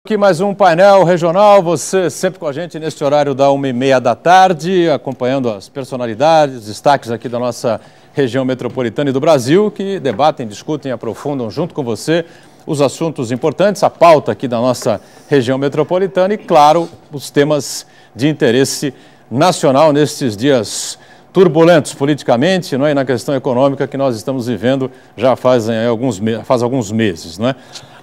Aqui mais um painel regional, você sempre com a gente neste horário da 1h30 da tarde, acompanhando as personalidades, destaques aqui da nossa região metropolitana e do Brasil, que debatem, discutem e aprofundam junto com você os assuntos importantes, a pauta aqui da nossa região metropolitana e, claro, os temas de interesse nacional nestes dias turbulentos politicamente, não é? E na questão econômica que nós estamos vivendo já faz alguns meses, não é?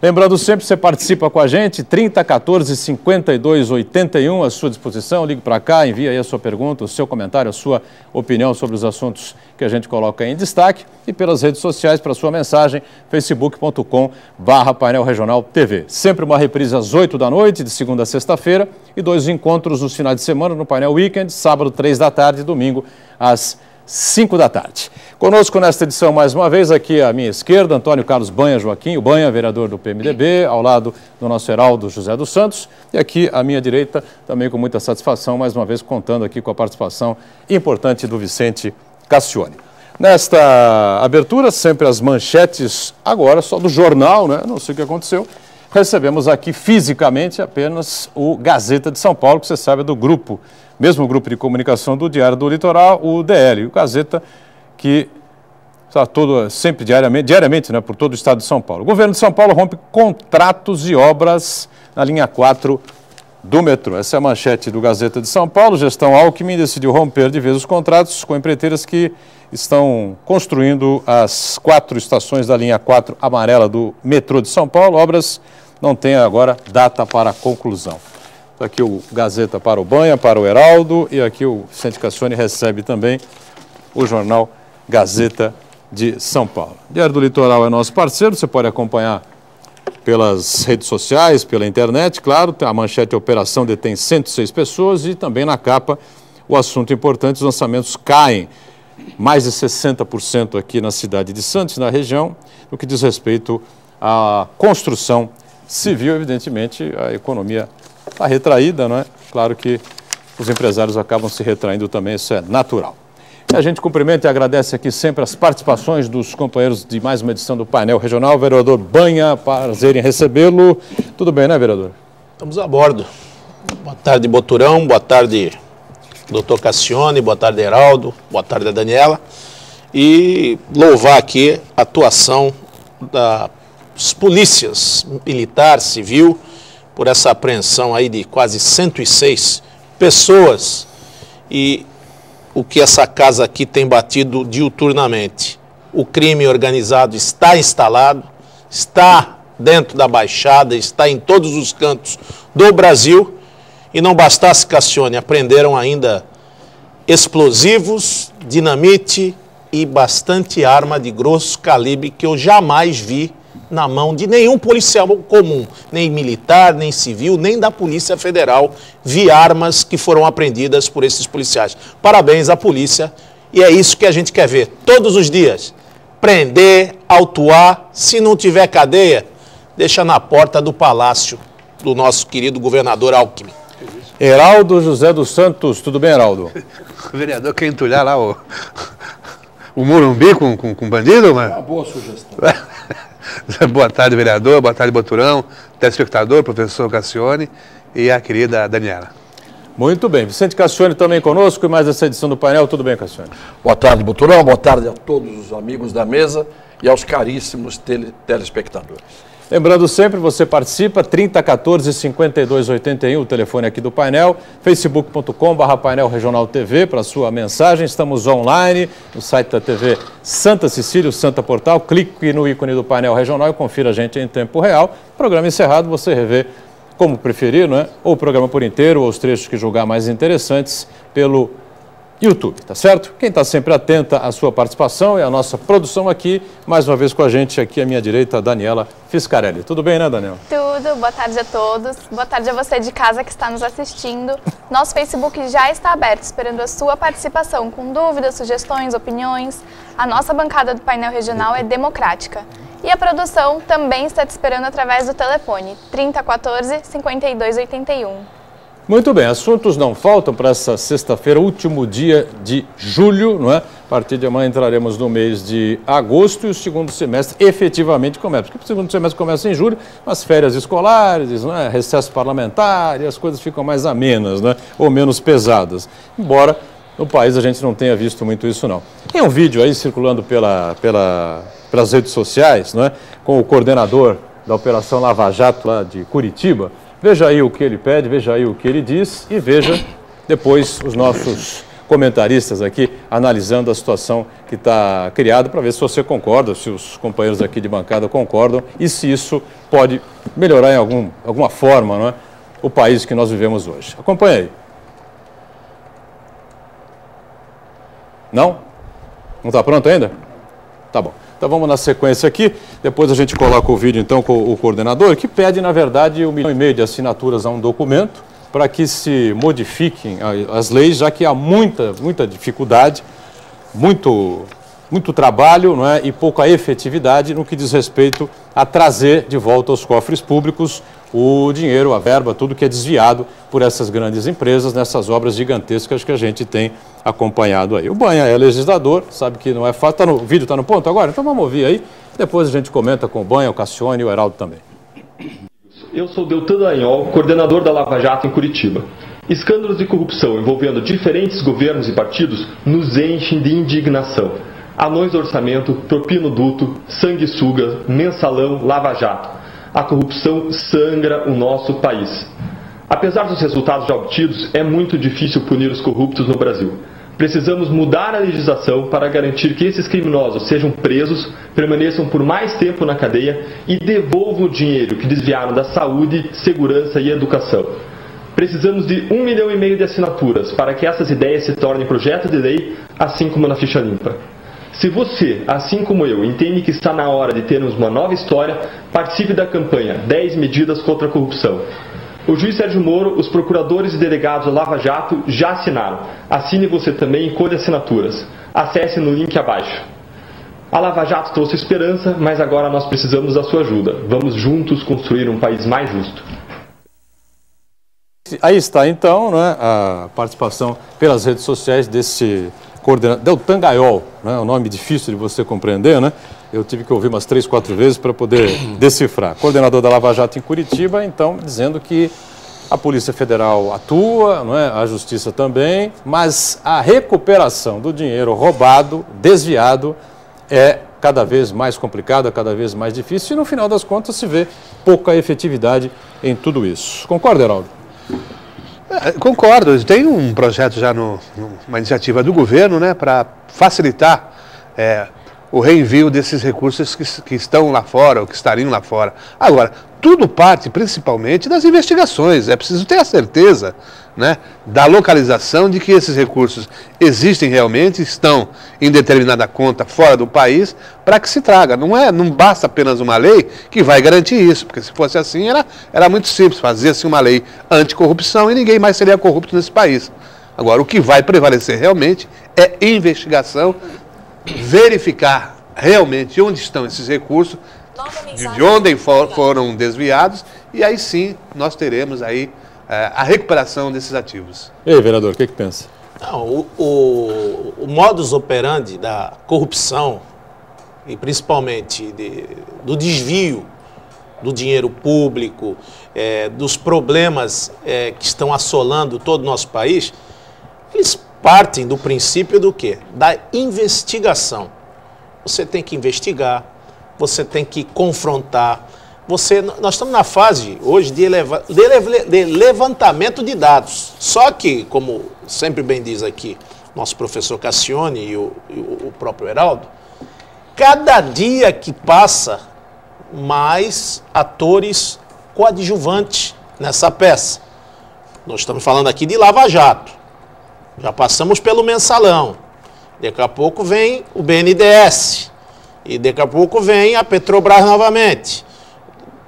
Lembrando sempre, você participa com a gente, 30 14 52 81, à sua disposição, ligue para cá, envie aí a sua pergunta, o seu comentário, a sua opinião sobre os assuntos que a gente coloca em destaque e pelas redes sociais para a sua mensagem, facebook.com/painel regional TV. Sempre uma reprise às 8 da noite, de segunda a sexta-feira, e 2 encontros nos finais de semana no painel Weekend, sábado 3 da tarde e domingo às 5 da tarde. Conosco nesta edição, mais uma vez, aqui à minha esquerda, Antônio Carlos Banha Joaquim, o Banha, vereador do PMDB, ao lado do nosso Heraldo José dos Santos, e aqui à minha direita, também com muita satisfação, mais uma vez contando aqui com a participação importante do Vicente Cassione. Nesta abertura, sempre as manchetes, agora só do jornal, né? Não sei o que aconteceu, recebemos aqui fisicamente apenas o Gazeta de São Paulo, que você sabe é do grupo, mesmo grupo de comunicação do Diário do Litoral, o DL, o Gazeta, que está sempre diariamente, né, por todo o estado de São Paulo. O governo de São Paulo rompe contratos e obras na linha 4 do metrô. Essa é a manchete do Gazeta de São Paulo. Gestão Alckmin decidiu romper de vez os contratos com empreiteiras que estão construindo as 4 estações da linha 4 amarela do metrô de São Paulo. Obras não têm agora data para conclusão. Aqui o Gazeta para o Banha, para o Heraldo, e aqui o Vicente Cassione recebe também o jornal Gazeta de São Paulo. O Diário do Litoral é nosso parceiro, você pode acompanhar pelas redes sociais, pela internet, claro, a manchete Operação detém 106 pessoas e também na capa o assunto importante, os lançamentos caem mais de 60% aqui na cidade de Santos, na região, no que diz respeito à construção civil. Evidentemente, a economia está retraída, não é? Claro que os empresários acabam se retraindo também, isso é natural. E a gente cumprimenta e agradece aqui sempre as participações dos companheiros de mais uma edição do Painel Regional. Vereador Banha, prazer em recebê-lo. Tudo bem, né, vereador? Estamos a bordo. Boa tarde, Boturão. Boa tarde, doutor Cassione. Boa tarde, Heraldo. Boa tarde, Daniela. E louvar aqui a atuação das polícias militar, civil, por essa apreensão aí de quase 106 pessoas e o que essa casa aqui tem batido diuturnamente. O crime organizado está instalado, está dentro da Baixada, está em todos os cantos do Brasil e não bastasse, Cassione, apreenderam ainda explosivos, dinamite e bastante arma de grosso calibre que eu jamais vi na mão de nenhum policial comum, nem militar, nem civil, nem da Polícia Federal, vi armas que foram apreendidas por esses policiais. Parabéns à polícia, e é isso que a gente quer ver todos os dias. Prender, autuar, se não tiver cadeia, deixa na porta do palácio do nosso querido governador Alckmin. Heraldo José dos Santos, tudo bem, Heraldo? O vereador quer entulhar lá o Morumbi com bandido, mas... Uma boa sugestão. Boa tarde, vereador. Boa tarde, Boturão, telespectador, professor Cassione e a querida Daniela. Muito bem. Vicente Cassione também conosco e mais essa edição do painel. Tudo bem, Cassione? Boa tarde, Boturão. Boa tarde a todos os amigos da mesa e aos caríssimos telespectadores. Lembrando sempre, você participa, 30 14 52 81, o telefone aqui do painel, facebook.com/painel regional TV para sua mensagem. Estamos online no site da TV Santa Cecília, o Santa Portal. Clique no ícone do painel regional e confira a gente em tempo real. Programa encerrado, você revê como preferir, não é? Ou o programa por inteiro, ou os trechos que julgar mais interessantes pelo YouTube, tá certo? Quem está sempre atenta à sua participação é a nossa produção aqui, mais uma vez com a gente aqui à minha direita, a Daniela Fiscarelli. Tudo bem, né, Daniela? Tudo, boa tarde a todos. Boa tarde a você de casa que está nos assistindo. Nosso Facebook já está aberto, esperando a sua participação com dúvidas, sugestões, opiniões. A nossa bancada do painel regional é democrática. E a produção também está te esperando através do telefone 30 14 52 81. Muito bem, assuntos não faltam para essa sexta-feira, último dia de julho, não é? A partir de amanhã entraremos no mês de agosto e o segundo semestre efetivamente começa. Porque o segundo semestre começa em julho, as férias escolares, não é? Recesso parlamentar e as coisas ficam mais amenas, né? Ou menos pesadas. Embora no país a gente não tenha visto muito isso, não. Tem um vídeo aí circulando pelas redes sociais, não é? Com o coordenador da Operação Lava Jato lá de Curitiba. Veja aí o que ele pede, veja aí o que ele diz e veja depois os nossos comentaristas aqui analisando a situação que está criada para ver se você concorda, se os companheiros aqui de bancada concordam e se isso pode melhorar em alguma forma, não é, o país que nós vivemos hoje. Acompanhe aí. Não? Não está pronto ainda? Tá bom. Então vamos na sequência aqui, depois a gente coloca o vídeo então com o coordenador, que pede na verdade 1,5 milhão de assinaturas a um documento para que se modifiquem as leis, já que há muita dificuldade, muito trabalho, não é, e pouca efetividade no que diz respeito a trazer de volta aos cofres públicos o dinheiro, a verba, tudo que é desviado por essas grandes empresas nessas obras gigantescas que a gente tem acompanhado aí. O Banha é legislador, sabe que não é fácil. O vídeo está no ponto agora? Então vamos ouvir aí. Depois a gente comenta com o Banha, o Cassione e o Heraldo também. Eu sou Deltan Dallagnol, coordenador da Lava Jato em Curitiba. Escândalos de corrupção envolvendo diferentes governos e partidos nos enchem de indignação. Anões do orçamento, propinoduto, sanguessuga, mensalão, Lava Jato. A corrupção sangra o nosso país. Apesar dos resultados já obtidos, é muito difícil punir os corruptos no Brasil. Precisamos mudar a legislação para garantir que esses criminosos sejam presos, permaneçam por mais tempo na cadeia e devolvam o dinheiro que desviaram da saúde, segurança e educação. Precisamos de 1,5 milhão de assinaturas para que essas ideias se tornem projeto de lei, assim como na ficha limpa. Se você, assim como eu, entende que está na hora de termos uma nova história, participe da campanha 10 medidas contra a corrupção. O juiz Sérgio Moro, os procuradores e delegados da Lava Jato já assinaram. Assine você também e colhe assinaturas. Acesse no link abaixo. A Lava Jato trouxe esperança, mas agora nós precisamos da sua ajuda. Vamos juntos construir um país mais justo. Aí está então, né, a participação pelas redes sociais desse coordenador, Deltan Dallagnol, né, um nome difícil de você compreender, né? Eu tive que ouvir umas 3, 4 vezes para poder decifrar. Coordenador da Lava Jato em Curitiba, então, dizendo que a Polícia Federal atua, não é? A Justiça também, mas a recuperação do dinheiro roubado, desviado, é cada vez mais complicada, cada vez mais difícil e, no final das contas, se vê pouca efetividade em tudo isso. Concorda, Heraldo? Concordo. Tem um projeto já, uma iniciativa do governo, né, para facilitar o reenvio desses recursos que estão lá fora ou que estariam lá fora. Agora, tudo parte principalmente das investigações. É preciso ter a certeza, né, da localização de que esses recursos existem realmente, estão em determinada conta fora do país, para que se traga. Não basta apenas uma lei que vai garantir isso, porque se fosse assim era muito simples, fazia-se uma lei anticorrupção e ninguém mais seria corrupto nesse país. Agora, o que vai prevalecer realmente é investigação, verificar realmente onde estão esses recursos, de onde foram desviados, e aí sim nós teremos aí a recuperação desses ativos. E aí, vereador, o que pensa? Não, o modus operandi da corrupção, e principalmente do desvio do dinheiro público, dos problemas que estão assolando todo o nosso país, eles partem do princípio do quê? Da investigação. Você tem que investigar, você tem que confrontar. Nós estamos na fase hoje de levantamento de dados. Só que, como sempre bem diz aqui nosso professor Cassione e o próprio Heraldo, cada dia que passa, mais atores coadjuvantes nessa peça. Nós estamos falando aqui de Lava Jato. Já passamos pelo mensalão. Daqui a pouco vem o BNDES. E daqui a pouco vem a Petrobras novamente.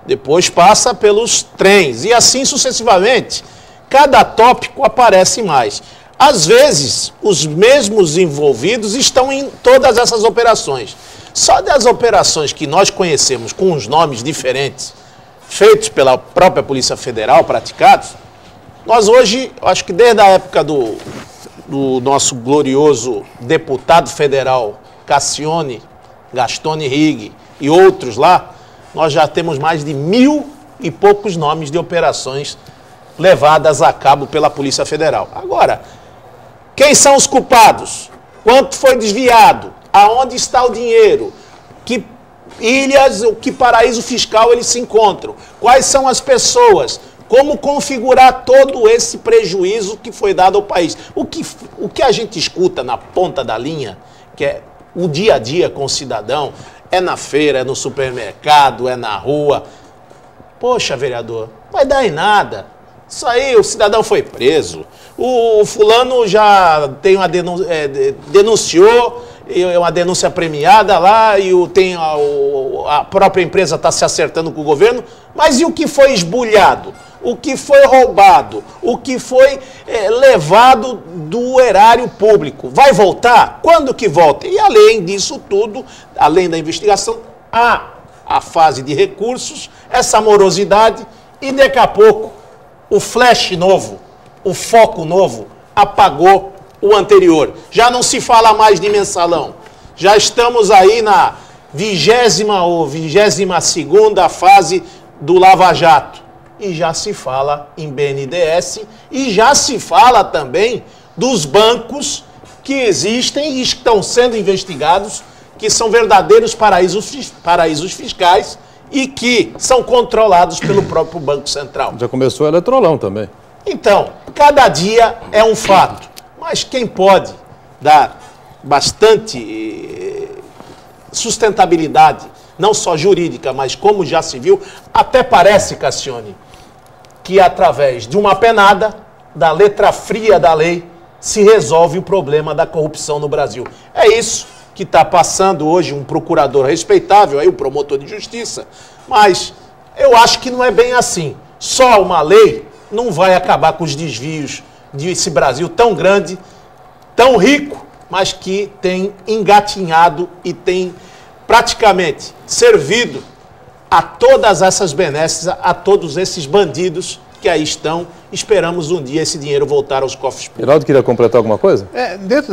Depois passa pelos trens. E assim sucessivamente. Cada tópico aparece mais. Às vezes, os mesmos envolvidos estão em todas essas operações. Só das operações que nós conhecemos com os nomes diferentes, feitos pela própria Polícia Federal, praticados, Nós hoje, acho que desde a época do nosso glorioso deputado federal Cassione, Gastone Rigg e outros lá, nós já temos mais de 1.000 e poucos nomes de operações levadas a cabo pela Polícia Federal. Agora, quem são os culpados? Quanto foi desviado? Aonde está o dinheiro? Que ilhas, que paraíso fiscal eles se encontram? Quais são as pessoas? Como configurar todo esse prejuízo que foi dado ao país? O que a gente escuta na ponta da linha, que é o dia a dia com o cidadão, é na feira, é no supermercado, é na rua. Poxa, vereador, vai dar em nada. Isso aí, o cidadão foi preso. O fulano já tem uma denunciou, é uma denúncia premiada lá, e a própria empresa está se acertando com o governo. Mas e o que foi esbulhado? O que foi roubado? O que foi levado do erário público? Vai voltar? Quando que volta? E além disso tudo, além da investigação, há a fase de recursos, essa morosidade, e daqui a pouco o flash novo, o foco novo, apagou o anterior. Já não se fala mais de mensalão. Já estamos aí na 20ª ou 22ª fase do Lava Jato. E já se fala em BNDES e já se fala também dos bancos que existem e estão sendo investigados, que são verdadeiros paraísos fiscais e que são controlados pelo próprio Banco Central. Já começou o eletrolão também. Então, cada dia é um fato, mas quem pode dar bastante sustentabilidade, não só jurídica, mas como já se viu, até parece, Cassione, que através de uma penada, da letra fria da lei, se resolve o problema da corrupção no Brasil. É isso que está passando hoje um procurador respeitável, aí o promotor de justiça, mas eu acho que não é bem assim. Só uma lei não vai acabar com os desvios desse Brasil tão grande, tão rico, mas que tem engatinhado e tem praticamente servido a todas essas benesses, a todos esses bandidos que aí estão. Esperamos um dia esse dinheiro voltar aos cofres públicos. Geraldo, queria completar alguma coisa? Dentro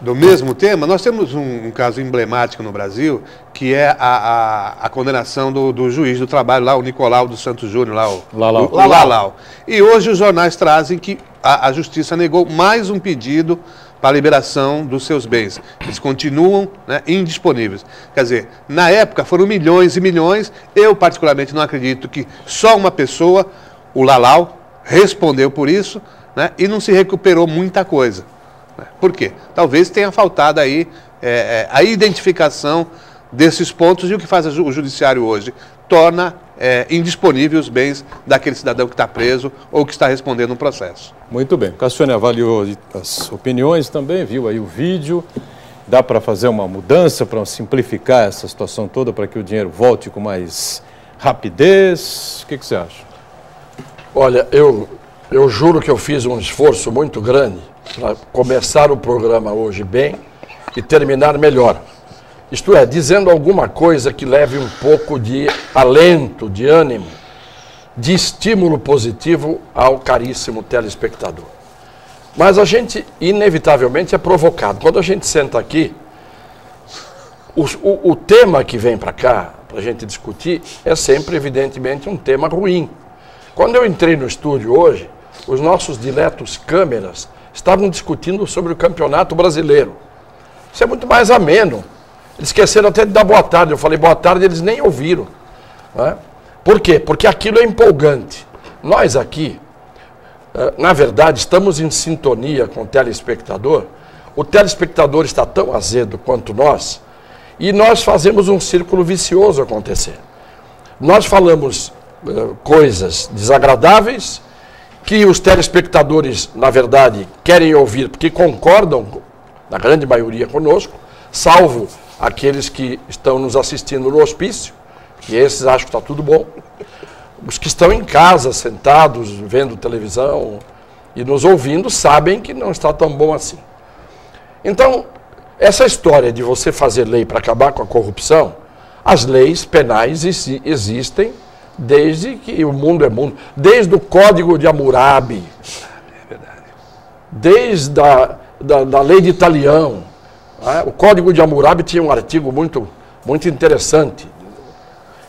do mesmo tema, nós temos um caso emblemático no Brasil, que é a condenação do juiz do trabalho lá, o Nicolau dos Santos Júnior, lá, o Lalau. E hoje os jornais trazem que a justiça negou mais um pedido para a liberação dos seus bens. Eles continuam, né, indisponíveis. Quer dizer, na época foram milhões e milhões. Eu, particularmente, não acredito que só uma pessoa, o Lalau, respondeu por isso, né, e não se recuperou muita coisa. Por quê? Talvez tenha faltado aí a identificação desses pontos, e o que faz o judiciário hoje? Torna indisponíveis os bens daquele cidadão que está preso ou que está respondendo um processo. Muito bem. Cassione avaliou as opiniões também, viu aí o vídeo. Dá para fazer uma mudança, para simplificar essa situação toda, para que o dinheiro volte com mais rapidez? O que você acha? Olha, eu juro que eu fiz um esforço muito grande para começar o programa hoje bem e terminar melhor. Isto é, dizendo alguma coisa que leve um pouco de alento, de ânimo, de estímulo positivo ao caríssimo telespectador. Mas a gente, inevitavelmente, é provocado. Quando a gente senta aqui, o tema que vem para cá, para a gente discutir, é sempre, evidentemente, um tema ruim. Quando eu entrei no estúdio hoje, os nossos diletos câmeras estavam discutindo sobre o Campeonato Brasileiro. Isso é muito mais ameno. Eles esqueceram até de dar boa tarde. Eu falei boa tarde, eles nem ouviram. Não é? Por quê? Porque aquilo é empolgante. Nós aqui, na verdade, estamos em sintonia com o telespectador. O telespectador está tão azedo quanto nós, e nós fazemos um círculo vicioso acontecer. Nós falamos coisas desagradáveis, que os telespectadores, na verdade, querem ouvir, porque concordam, na grande maioria, conosco, salvo aqueles que estão nos assistindo no hospício, que esses acham que está tudo bom. Os que estão em casa, sentados, vendo televisão e nos ouvindo, sabem que não está tão bom assim. Então, essa história de você fazer lei para acabar com a corrupção, as leis penais existem desde que o mundo é mundo, desde o Código de Hammurabi, desde da lei de Italião. O Código de Hammurabi tinha um artigo muito interessante.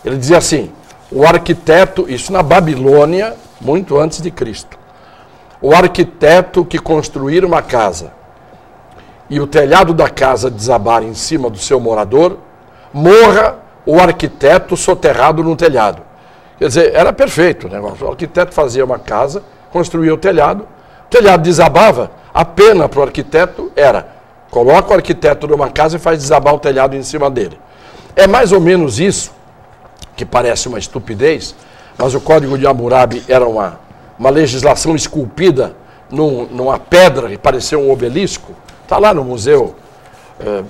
Ele dizia assim, o arquiteto, isso na Babilônia, muito antes de Cristo, o arquiteto que construir uma casa e o telhado da casa desabar em cima do seu morador, morra o arquiteto soterrado no telhado. Quer dizer, era perfeito o negócio. O arquiteto fazia uma casa, construía o telhado desabava, a pena para o arquiteto era, coloca o arquiteto numa casa e faz desabar o telhado em cima dele. É mais ou menos isso, que parece uma estupidez, mas o Código de Hammurabi era uma legislação esculpida numa pedra que parecia um obelisco. Está lá no Museu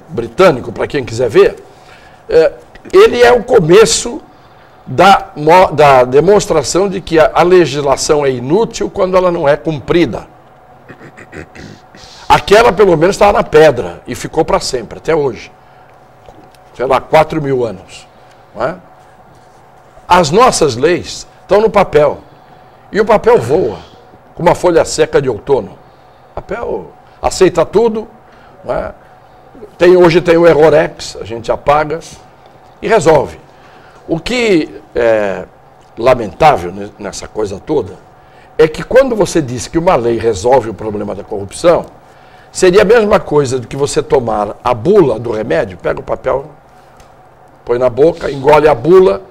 Britânico, para quem quiser ver. Ele é o começo da demonstração de que a legislação é inútil quando ela não é cumprida. Aquela, pelo menos, estava na pedra e ficou para sempre, até hoje. Sei lá, 4.000 anos. Não é? As nossas leis estão no papel. E o papel voa, como uma folha seca de outono. O papel aceita tudo. Não é? Hoje tem o Errorex, a gente apaga e resolve. O que é lamentável nessa coisa toda é que quando você diz que uma lei resolve o problema da corrupção, seria a mesma coisa do que você tomar a bula do remédio, pega o papel, põe na boca, engole a bula,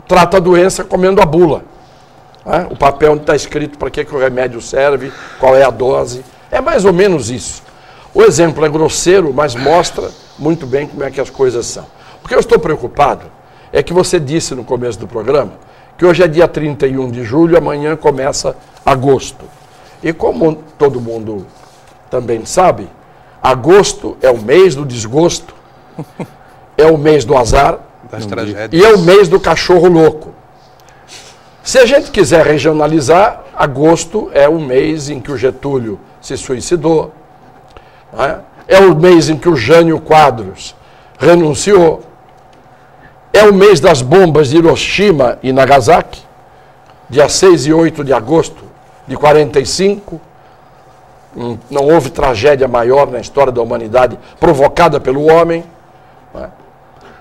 trata a doença comendo a bula. O papel onde está escrito para que o remédio serve, qual é a dose. É mais ou menos isso. O exemplo é grosseiro, mas mostra muito bem como é que as coisas são. O que eu estou preocupado é que você disse no começo do programa que hoje é dia 31 de julho, amanhã começa agosto. E como todo mundo também sabe, agosto é o mês do desgosto, é o mês do azar e é o mês do cachorro louco. Se a gente quiser regionalizar, agosto é o mês em que o Getúlio se suicidou, é o mês em que o Jânio Quadros renunciou, é o mês das bombas de Hiroshima e Nagasaki, dia 6 e 8 de agosto de 45. Não houve tragédia maior na história da humanidade provocada pelo homem.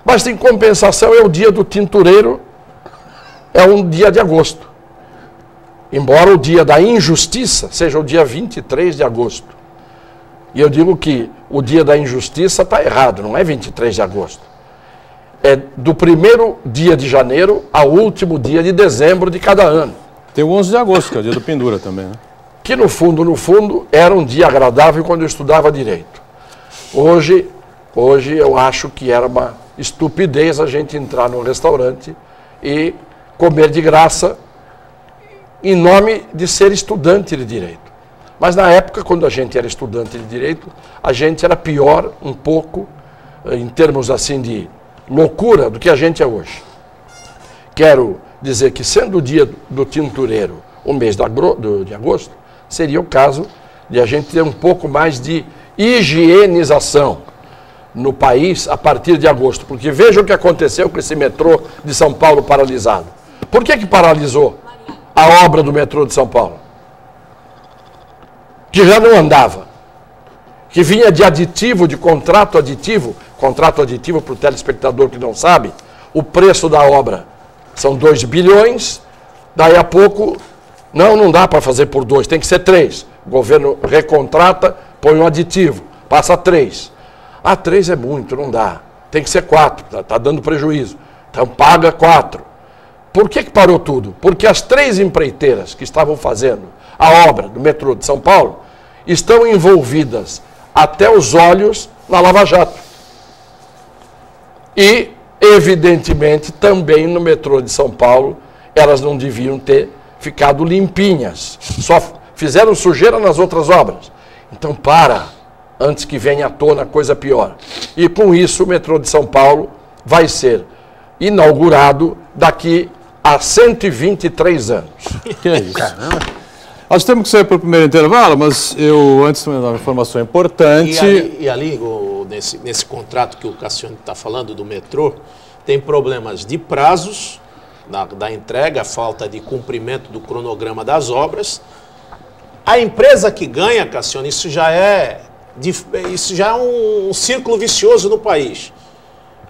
Mas, em compensação, é o dia do tintureiro, é um dia de agosto. Embora o dia da injustiça seja o dia 23 de agosto. E eu digo que o dia da injustiça está errado, não é 23 de agosto. É do primeiro dia de janeiro ao último dia de dezembro de cada ano. Tem o 11 de agosto, que é o dia do pendura também, né? Que no fundo, era um dia agradável quando eu estudava direito. Hoje eu acho que era uma estupidez a gente entrar num restaurante e comer de graça em nome de ser estudante de direito. Mas na época, quando a gente era estudante de direito, a gente era pior um pouco, em termos assim de loucura, do que a gente é hoje. Quero dizer que, sendo o dia do tintureiro o mês de agosto, seria o caso de a gente ter um pouco mais de higienização no país a partir de agosto. Porque veja o que aconteceu com esse metrô de São Paulo paralisado. Por que paralisou a obra do metrô de São Paulo? Que já não andava. Que vinha de aditivo, de contrato aditivo para o telespectador que não sabe, o preço da obra são 2 bilhões, daí a pouco, não dá para fazer por 2, tem que ser 3. O governo recontrata, põe um aditivo, passa 3. 3 é muito, não dá, tem que ser 4, está dando prejuízo, então paga 4. Por que parou tudo? Porque as 3 empreiteiras que estavam fazendo a obra do metrô de São Paulo estão envolvidas até os olhos na Lava Jato. E, evidentemente, também no metrô de São Paulo, elas não deviam ter ficado limpinhas. Só fizeram sujeira nas outras obras. Então, antes que venha à tona coisa pior. E, com isso, o metrô de São Paulo vai ser inaugurado daqui a 123 anos. Que é isso? Caramba. Nós temos que sair para o primeiro intervalo, mas eu, antes de dar uma informação importante... E ali nesse contrato que o Cassiano está falando do metrô, tem problemas de prazos da entrega, a falta de cumprimento do cronograma das obras. A empresa que ganha, Cassiano, isso já é um círculo vicioso no país.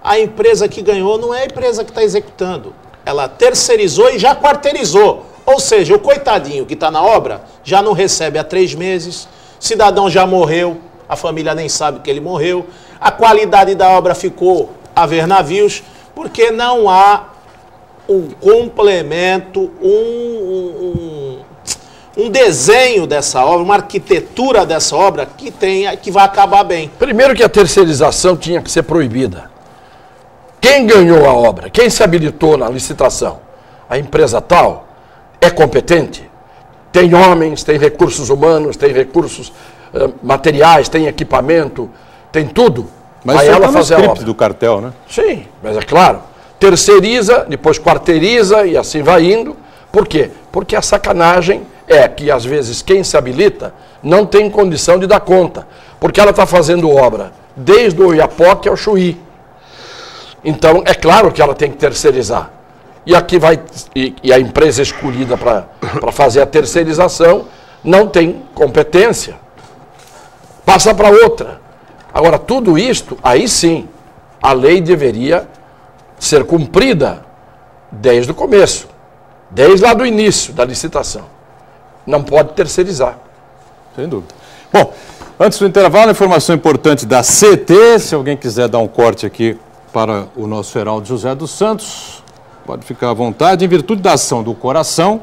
A empresa que ganhou não é a empresa que está executando. Ela terceirizou e já quarteirizou. Ou seja, o coitadinho que está na obra já não recebe há 3 meses, cidadão já morreu, a família nem sabe que ele morreu, a qualidade da obra ficou a ver navios, porque não há um complemento, um desenho dessa obra, uma arquitetura dessa obra que vai acabar bem. Primeiro que a terceirização tinha que ser proibida. Quem ganhou a obra? Quem se habilitou na licitação? A empresa tal é competente? Tem homens, tem recursos humanos, tem recursos materiais, tem equipamento, tem tudo. Mas aí isso ela tá fazer no a script obra. do cartel, né? Sim, mas é claro. Terceiriza, depois quarteiriza e assim vai indo. Por quê? Porque a sacanagem é que, às vezes, quem se habilita não tem condição de dar conta. Porque ela está fazendo obra desde o Oiapoque ao Chuí. Então, é claro que ela tem que terceirizar. E aqui e a empresa escolhida para fazer a terceirização não tem competência. Passa para outra. Agora, tudo isto, aí sim, a lei deveria ser cumprida desde o começo, desde lá do início da licitação. Não pode terceirizar. Sem dúvida. Bom, antes do intervalo, informação importante da CT, se alguém quiser dar um corte aqui para o nosso Heraldo José dos Santos, pode ficar à vontade. Em virtude da ação do Coração,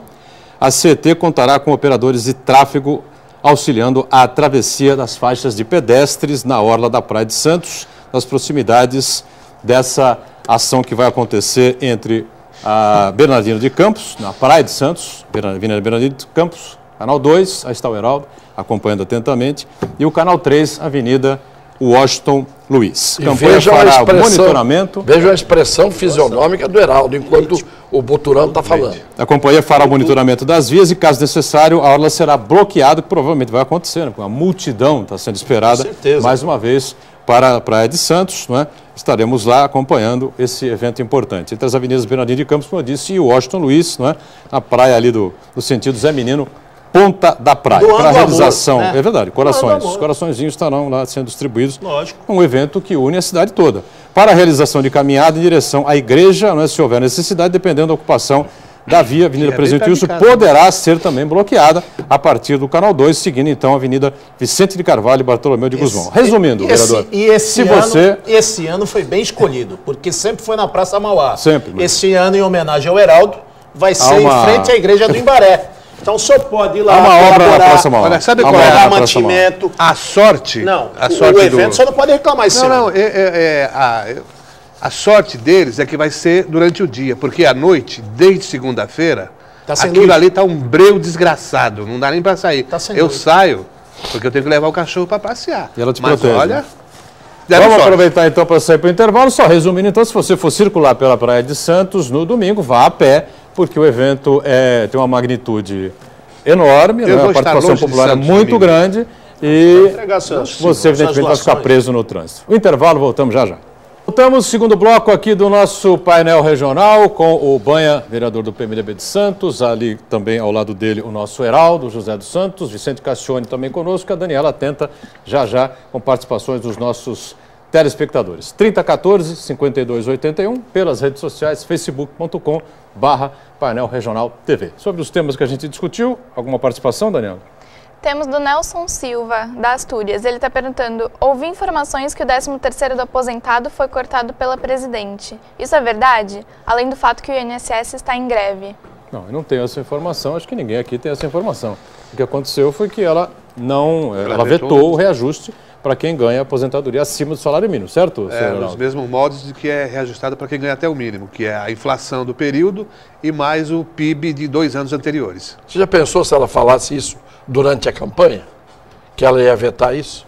a CT contará com operadores de tráfego auxiliando a travessia das faixas de pedestres na orla da Praia de Santos, nas proximidades dessa ação que vai acontecer entre a Bernardino de Campos, na Praia de Santos, Avenida Bernardino de Campos, Canal 2, aí está o Heraldo, acompanhando atentamente, e o Canal 3, Avenida Washington Luiz. Campanha fará monitoramento. Veja a expressão fisionômica do Heraldo, enquanto o Boturão está falando. A companhia fará o monitoramento das vias e, caso necessário, a orla será bloqueada, que provavelmente vai acontecer, né? Porque uma multidão está sendo esperada, mais uma vez, para a Praia de Santos, não é? Estaremos lá acompanhando esse evento importante. Entre as avenidas Bernardino de Campos, como eu disse, e Washington Luiz, não é? A praia ali no sentido Zé Menino, Ponta da Praia. Para a realização, amor, né? É verdade, corações. Os coraçõezinhos estarão lá sendo distribuídos. Lógico. Um evento que une a cidade toda. Para a realização de caminhada em direção à igreja, não é, se houver necessidade, dependendo da ocupação da via, a Avenida Presidente Wilson poderá ser também bloqueada a partir do Canal 2, seguindo então a Avenida Vicente de Carvalho e Bartolomeu de Guzmão. Resumindo, vereador, esse ano foi bem escolhido, porque sempre foi na Praça Mauá. Sempre. Esse ano, em homenagem ao Heraldo, vai ser em frente à Igreja do Imbaré. Então o senhor pode ir lá. Há uma obra na Praça Mauá. Olha, sabe qual é o mantimento? A sorte. Não, a sorte o evento só não pode reclamar esse ano. Não, a sorte deles é que vai ser durante o dia, porque à noite, desde segunda-feira, aquilo ali tá um breu desgraçado, não dá nem para sair. Eu saio, porque eu tenho que levar o cachorro para passear. E ela te protege. Olha, vamos aproveitar então para sair para o intervalo. Só resumindo então, se você for circular pela Praia de Santos no domingo, vá a pé, porque o evento tem uma magnitude enorme, né? A participação popular é muito grande e você evidentemente vai ficar preso no trânsito. O intervalo, voltamos já já. Voltamos ao segundo bloco aqui do nosso painel regional com o Banha, vereador do PMDB de Santos, ali também ao lado dele o nosso Heraldo José dos Santos, Vicente Cassione também conosco, a Daniela Atenta já com participações dos nossos telespectadores. 3014-5281 pelas redes sociais facebook.com/painel regional TV. Sobre os temas que a gente discutiu, alguma participação, Daniela? Temos do Nelson Silva, da Astúrias. Ele está perguntando, ouvi informações que o 13º do aposentado foi cortado pela presidente. Isso é verdade? Além do fato que o INSS está em greve. Não, eu não tenho essa informação, acho que ninguém aqui tem essa informação. O que aconteceu foi que ela vetou o reajuste para quem ganha aposentadoria acima do salário mínimo, certo, senhor Heraldo? Nos mesmos modos de que é reajustado para quem ganha até o mínimo, que é a inflação do período e mais o PIB de 2 anos anteriores. Você já pensou se ela falasse isso durante a campanha? Que ela ia vetar isso?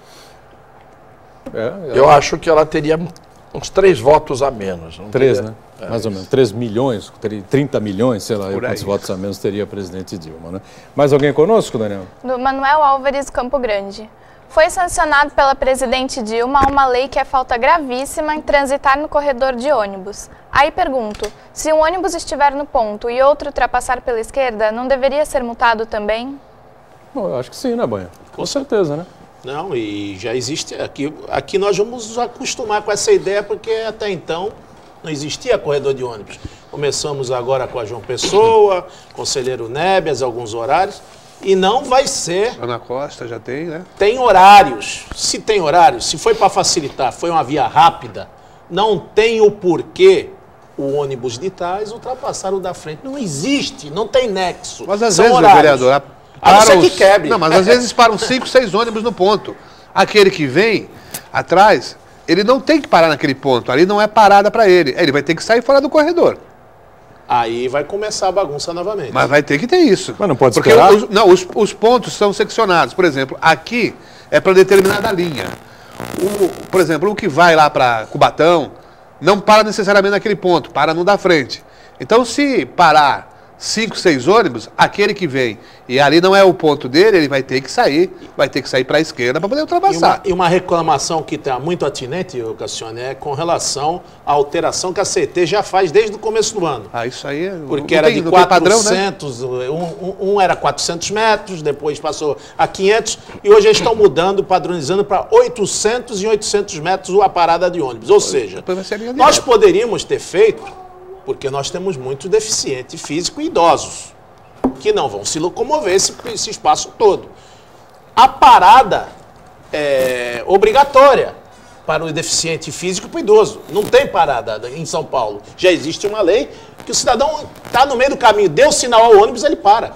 Eu acho que ela teria uns 3 votos a menos. 3, né? Mais ou menos. 3 milhões, 30 milhões, sei lá, quantos votos a menos teria a presidente Dilma, né? Mais alguém conosco, Daniel? Do Manuel Álvares Campo Grande. Foi sancionado pela presidente Dilma uma lei que é falta gravíssima em transitar no corredor de ônibus. Aí pergunto, se um ônibus estiver no ponto e outro ultrapassar pela esquerda, não deveria ser multado também? Bom, eu acho que sim, né, Banha? Com certeza, né? Não, e já existe, aqui nós vamos nos acostumar com essa ideia, porque até então não existia corredor de ônibus. Começamos agora com a João Pessoa, Conselheiro Nébias, alguns horários, e não vai ser... Ana Costa já tem, né? Tem horários, se foi para facilitar, foi uma via rápida, não tem o porquê o ônibus de trás ultrapassar o da frente. Não existe, não tem nexo. Mas às São vezes, horários. vereador, A não ser que quebre. Não, mas às vezes param 5, 6 ônibus no ponto. Aquele que vem atrás, ele não tem que parar naquele ponto. Ali não é parada para ele. Ele vai ter que sair fora do corredor. Aí vai começar a bagunça novamente. Mas vai ter que ter isso. Mas não pode porque esperar? Os pontos são seccionados. Por exemplo, aqui é para determinada linha. Por exemplo, o que vai lá para Cubatão não para necessariamente naquele ponto, para no da frente. Então, se parar 5, 6 ônibus, aquele que vem e ali não é o ponto dele, ele vai ter que sair para a esquerda para poder ultrapassar. E uma reclamação que está muito atinente, Cassione, é com relação à alteração que a CT já faz desde o começo do ano. Ah, isso aí... Porque era de 400, padrão, né? um era 400 metros, depois passou a 500, e hoje eles estão mudando, padronizando para 800 e 800 metros a parada de ônibus. Ou seja, nós poderíamos ter feito... Porque nós temos muito deficiente físico e idosos, que não vão se locomover esse espaço todo. A parada é obrigatória para o deficiente físico e para o idoso. Não tem parada em São Paulo. Já existe uma lei que o cidadão está no meio do caminho, deu sinal ao ônibus, ele para.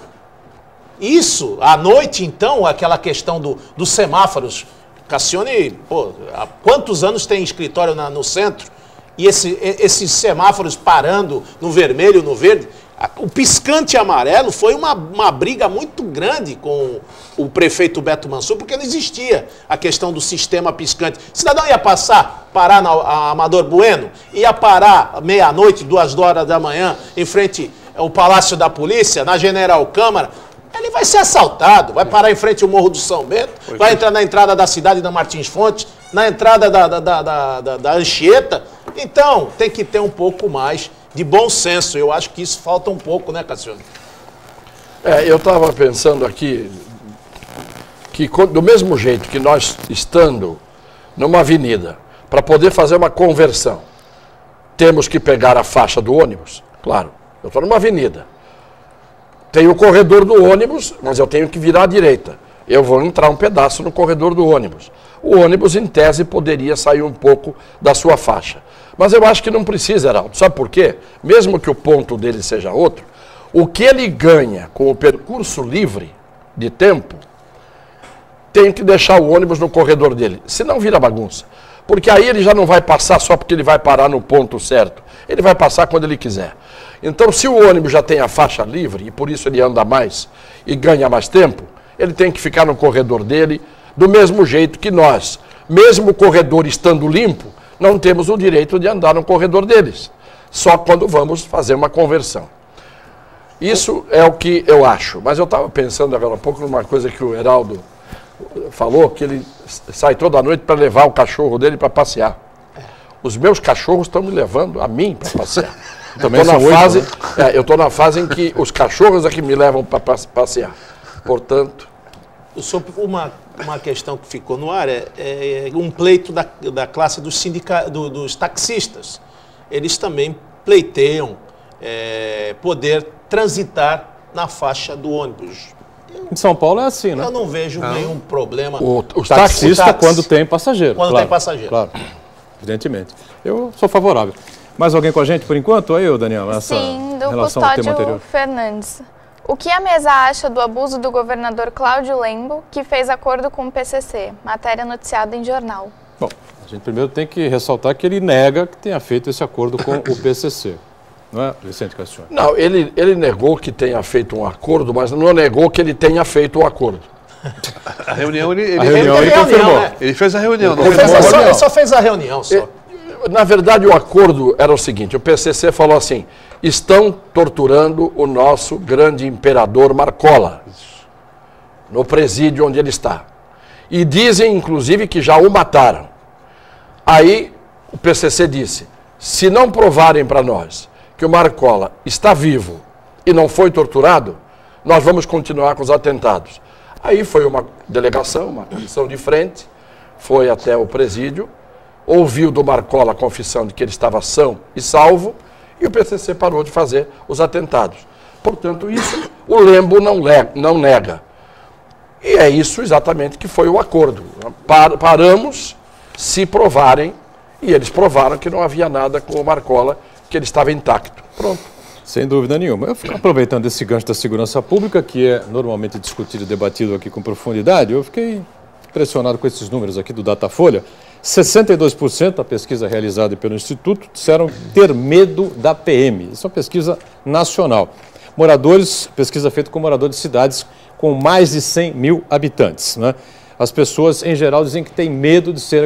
Isso, à noite, então, aquela questão dos semáforos. Cassione, pô, há quantos anos tem escritório no centro? E esses semáforos parando no vermelho, no verde, o piscante amarelo foi uma briga muito grande com o prefeito Beto Mansur, porque não existia a questão do sistema piscante. O cidadão ia parar na Amador Bueno, ia parar meia-noite, 2 horas da manhã, em frente ao Palácio da Polícia, na General Câmara. Ele vai ser assaltado, vai parar em frente ao Morro do São Bento, vai entrar na entrada da cidade da Martins Fontes, na entrada da Anchieta. Então, tem que ter um pouco mais de bom senso. Eu acho que isso falta um pouco, né, Cassione? Eu estava pensando aqui que do mesmo jeito que nós estando numa avenida para poder fazer uma conversão, temos que pegar a faixa do ônibus, claro, eu estou numa avenida. Tem o corredor do ônibus, mas eu tenho que virar à direita. Eu vou entrar um pedaço no corredor do ônibus. O ônibus, em tese, poderia sair um pouco da sua faixa. Mas eu acho que não precisa, Heraldo. Sabe por quê? Mesmo que o ponto dele seja outro, o que ele ganha com o percurso livre de tempo, tem que deixar o ônibus no corredor dele. Senão vira bagunça. Porque aí ele já não vai passar só porque ele vai parar no ponto certo. Ele vai passar quando ele quiser. Então, se o ônibus já tem a faixa livre, e por isso ele anda mais e ganha mais tempo, ele tem que ficar no corredor dele, do mesmo jeito que nós, mesmo o corredor estando limpo, não temos o direito de andar no corredor deles, só quando vamos fazer uma conversão. Isso é o que eu acho. Mas eu estava pensando agora um pouco numa coisa que o Heraldo falou, que ele sai toda noite para levar o cachorro dele para passear. Os meus cachorros estão me levando a mim para passear. Também são 8, né? Eu estou na fase em que os cachorros é que me levam para passear. Portanto... Sobre uma questão que ficou no ar, é um pleito da classe dos taxistas. Eles também pleiteiam poder transitar na faixa do ônibus. Em São Paulo é assim, né? Eu não vejo nenhum problema. Os taxistas quando tem passageiro. Quando tem passageiro. Claro, evidentemente. Eu sou favorável. Mais alguém com a gente por enquanto? Aí, Daniel, Sim, do Custódio Fernandes. O que a mesa acha do abuso do governador Cláudio Lembo, que fez acordo com o PCC? Matéria noticiada em jornal. Bom, a gente primeiro tem que ressaltar que ele nega que tenha feito esse acordo com o PCC. Não é, Vicente Cassione? Não, ele negou que tenha feito um acordo, mas não negou que ele tenha feito o acordo. A reunião ele confirmou. Né? Ele fez a reunião. Ele só fez a reunião. Só. Na verdade, o acordo era o seguinte, o PCC falou assim, estão torturando o nosso grande imperador Marcola, no presídio onde ele está. E dizem, inclusive, que já o mataram. Aí o PCC disse, se não provarem para nós que o Marcola está vivo e não foi torturado, nós vamos continuar com os atentados. Aí foi uma delegação, uma comissão de frente, foi até o presídio, ouviu do Marcola a confissão de que ele estava são e salvo, e o PCC parou de fazer os atentados. Portanto, isso o Lembo não nega. E é isso exatamente que foi o acordo. Paramos se provarem, e eles provaram que não havia nada com o Marcola, que ele estava intacto. Pronto. Sem dúvida nenhuma. Eu fico aproveitando esse gancho da segurança pública, que é normalmente discutido e debatido aqui com profundidade, eu fiquei impressionado com esses números aqui do Datafolha. 62% da pesquisa realizada pelo Instituto disseram ter medo da PM. Isso é uma pesquisa nacional. Pesquisa feita com moradores de cidades com mais de 100 mil habitantes, né? As pessoas, em geral, dizem que têm medo de ser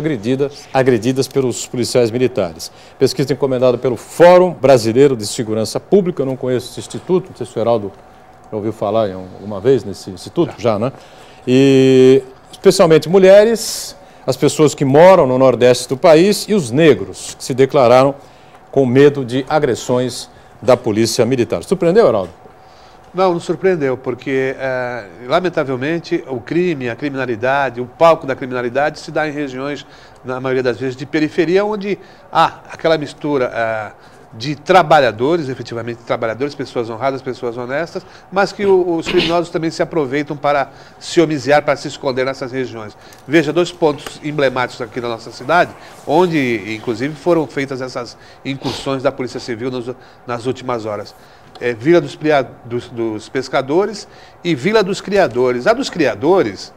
agredidas pelos policiais militares. Pesquisa encomendada pelo Fórum Brasileiro de Segurança Pública. Eu não conheço esse instituto, não sei se o Heraldo já ouviu falar alguma vez nesse instituto, já, né? E especialmente mulheres, as pessoas que moram no Nordeste do país e os negros, que se declararam com medo de agressões da polícia militar. Surpreendeu, Heraldo? Não surpreendeu, porque, lamentavelmente, o crime, a criminalidade, o palco da criminalidade se dá em regiões, na maioria das vezes, de periferia, onde há aquela mistura de trabalhadores, efetivamente trabalhadores, pessoas honradas, pessoas honestas, mas que os criminosos também se aproveitam para se homiziar, para se esconder nessas regiões. Veja, 2 pontos emblemáticos aqui na nossa cidade, onde, inclusive, foram feitas essas incursões da Polícia Civil nas últimas horas. Vila dos Pescadores e Vila dos Criadores. A dos Criadores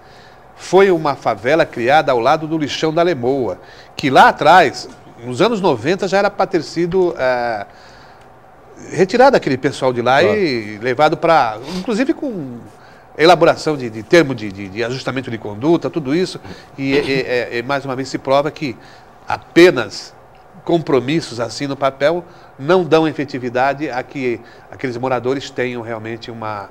foi uma favela criada ao lado do lixão da Lemoa, que lá atrás, nos anos 90, já era para ter sido retirado aquele pessoal de lá, claro, e levado para, inclusive com elaboração de termo de ajustamento de conduta, tudo isso, e mais uma vez se prova que apenas compromissos assim no papel não dão efetividade a que aqueles moradores tenham realmente uma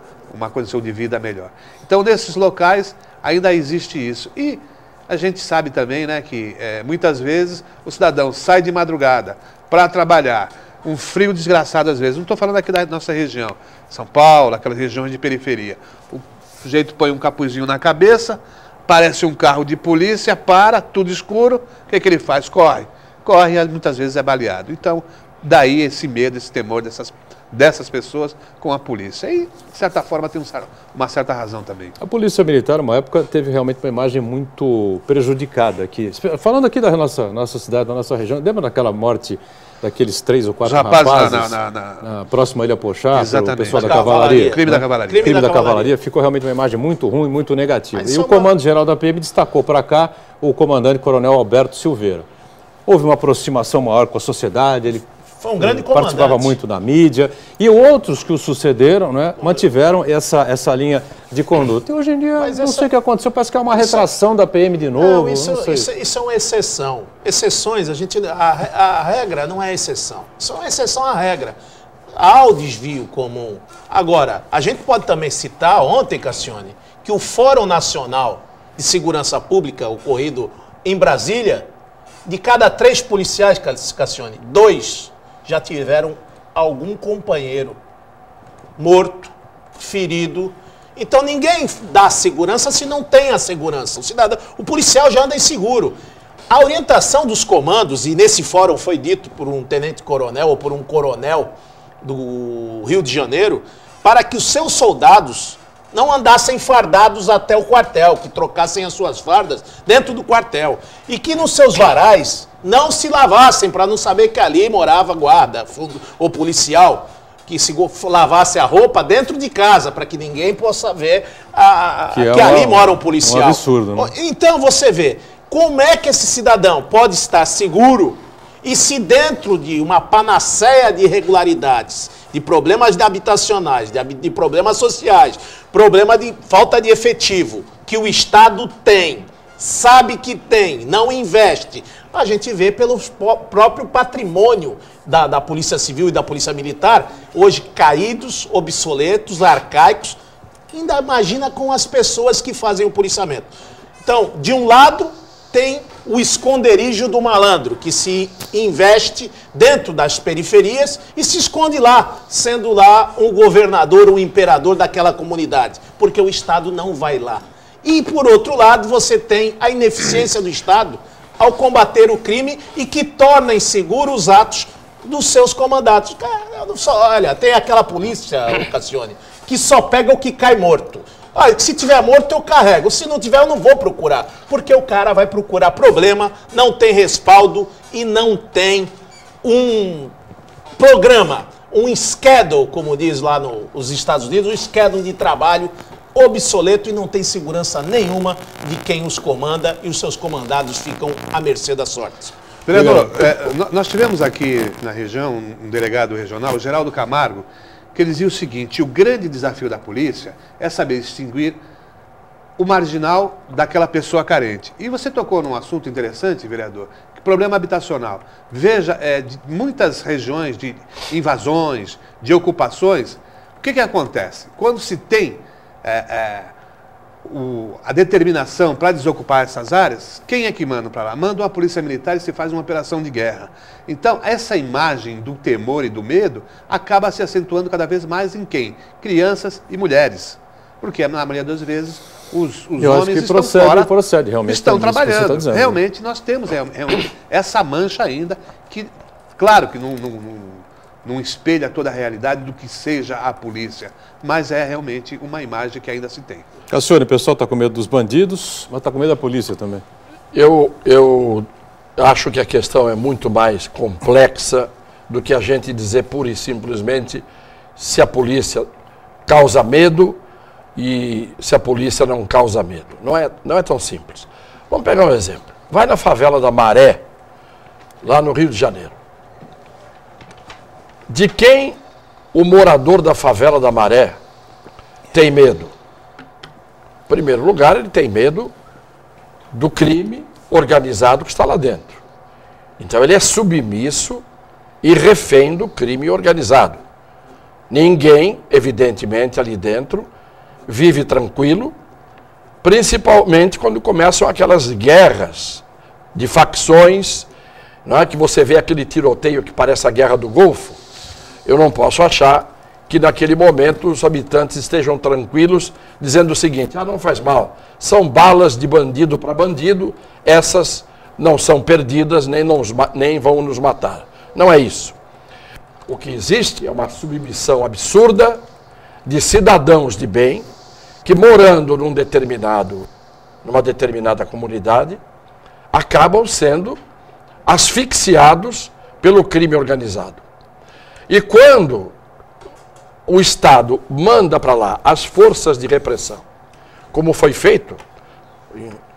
condição de vida melhor. Então, nesses locais ainda existe isso. E a gente sabe também, né, que muitas vezes o cidadão sai de madrugada para trabalhar, um frio desgraçado às vezes. Não estou falando aqui da nossa região, São Paulo, aquelas regiões de periferia. O sujeito põe um capuzinho na cabeça, parece um carro de polícia, para, tudo escuro, o que ele faz? Corre e muitas vezes é baleado. Então, daí esse medo, esse temor dessas pessoas com a polícia. E, de certa forma, tem uma certa razão também. A Polícia Militar, uma época, teve realmente uma imagem muito prejudicada aqui. Falando aqui da nossa cidade, da nossa região, lembra daquela morte daqueles 3 ou 4 rapazes na próxima Ilha Pochá, o pessoal da Cavalaria? Crime da Cavalaria. Crime da Cavalaria. Ficou realmente uma imagem muito ruim, muito negativa. E o Comando-Geral da PM destacou para cá o comandante Coronel Alberto Silveira. Houve uma aproximação maior com a sociedade, ele foi um grande comandante. Participava muito da mídia, e outros que o sucederam, né, mantiveram essa linha de conduta. E hoje em dia, não sei o que aconteceu, parece que é uma retração da PM de novo. Não, isso é uma exceção. Exceções, a regra não é exceção. Isso é uma exceção à regra. Há o desvio comum. Agora, a gente pode também citar ontem, Cassione, que o Fórum Nacional de Segurança Pública, ocorrido em Brasília, de cada 3 policiais, Cassione, 2 já tiveram algum companheiro morto, ferido. Então ninguém dá segurança se não tem a segurança. O policial já anda inseguro. A orientação dos comandos, e nesse fórum foi dito por um tenente-coronel ou por um coronel do Rio de Janeiro, para que os seus soldados não andassem fardados até o quartel, que trocassem as suas fardas dentro do quartel. E que nos seus varais não se lavassem, para não saber que ali morava guarda ou policial, que se lavasse a roupa dentro de casa, para que ninguém possa ver que ali mora um policial. Um absurdo, né? Então você vê, como é que esse cidadão pode estar seguro e se dentro de uma panaceia de irregularidades, de problemas habitacionais, de problemas sociais, problema de falta de efetivo, que o Estado tem, sabe que tem, não investe, a gente vê pelo próprio patrimônio da Polícia Civil e da Polícia Militar, hoje caídos, obsoletos, arcaicos, ainda imagina com as pessoas que fazem o policiamento. Então, de um lado, tem o esconderijo do malandro, que se investe dentro das periferias e se esconde lá, sendo lá um governador, um imperador daquela comunidade, porque o Estado não vai lá. E, por outro lado, você tem a ineficiência do Estado ao combater o crime e que torna inseguro os atos dos seus comandados. Olha, tem aquela polícia, Cassione, que só pega o que cai morto. Se tiver morto, eu carrego. Se não tiver, eu não vou procurar. Porque o cara vai procurar problema, não tem respaldo e não tem um programa, um schedule, como diz lá nos Estados Unidos, um schedule de trabalho obsoleto e não tem segurança nenhuma de quem os comanda e os seus comandados ficam à mercê da sorte. Vereador, nós tivemos aqui na região um delegado regional, o Geraldo Camargo, que ele dizia o seguinte: o grande desafio da polícia é saber distinguir o marginal daquela pessoa carente. E você tocou num assunto interessante, vereador, que problema habitacional. Veja, de muitas regiões de invasões, de ocupações, o que acontece? Quando se tem a determinação para desocupar essas áreas, quem é que manda para lá? Manda uma polícia militar e se faz uma operação de guerra. Então, essa imagem do temor e do medo acaba se acentuando cada vez mais em quem? Crianças e mulheres. Porque, na maioria das vezes, os homens estão fora, realmente estão trabalhando. Realmente, nós temos essa mancha ainda que, claro que não espelha toda a realidade do que seja a polícia, mas é realmente uma imagem que ainda se tem. Cassione, o pessoal está com medo dos bandidos, mas está com medo da polícia também. Eu acho que a questão é muito mais complexa do que a gente dizer pura e simplesmente se a polícia causa medo e se a polícia não causa medo. Não é tão simples. Vamos pegar um exemplo. Vai na favela da Maré, lá no Rio de Janeiro. De quem o morador da favela da Maré tem medo? Em primeiro lugar, ele tem medo do crime organizado que está lá dentro. Então ele é submisso e refém do crime organizado. Ninguém, evidentemente, ali dentro vive tranquilo, principalmente quando começam aquelas guerras de facções, não é que você vê aquele tiroteio que parece a Guerra do Golfo. Eu não posso achar que naquele momento os habitantes estejam tranquilos, dizendo o seguinte: não faz mal, são balas de bandido para bandido, essas não são perdidas, nem vão nos matar. Não é isso. O que existe é uma submissão absurda de cidadãos de bem que, morando numa determinada comunidade, acabam sendo asfixiados pelo crime organizado. E quando o Estado manda para lá as forças de repressão, como foi feito